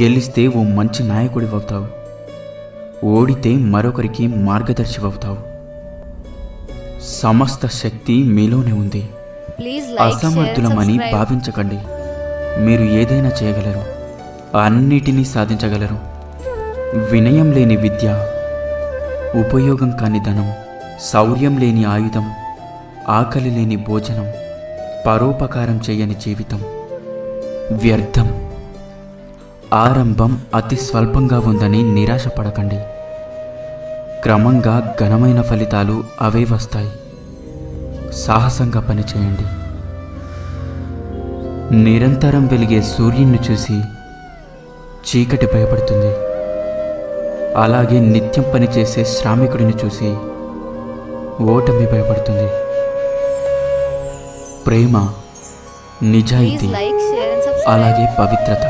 గెలిస్తే ఓ మంచి నాయకుడి అవుతావు, ఓడితే మరొకరికి మార్గదర్శి అవుతావు. సమస్త శక్తి మీలోనే ఉంది. ప్లీజ్ లైక్, షేర్, అసమర్థులమని సబ్స్క్రైబ్. భావించకండి. మీరు ఏదైనా చేయగలరు, అన్నిటినీ సాధించగలరు. వినయం లేని విద్య, ఉపయోగం కాని ధనం, శౌర్యం లేని ఆయుధం, ఆకలి లేని భోజనం, పరోపకారం చేయని జీవితం వ్యర్థం. ఆరంభం అతి స్వల్పంగా ఉందని నిరాశపడకండి. క్రమంగా ఘనమైన ఫలితాలు అవే వస్తాయి. సాహసంగా పనిచేయండి. నిరంతరం వెలిగే సూర్యుని చూసి చీకటి భయపడుతుంది. అలాగే నిత్యం పనిచేసే శ్రామికుడిని చూసి ఓటమి భయపడుతుంది. ప్రేమ, నిజాయితీ, please like, share and subscribe. అలాగే పవిత్రత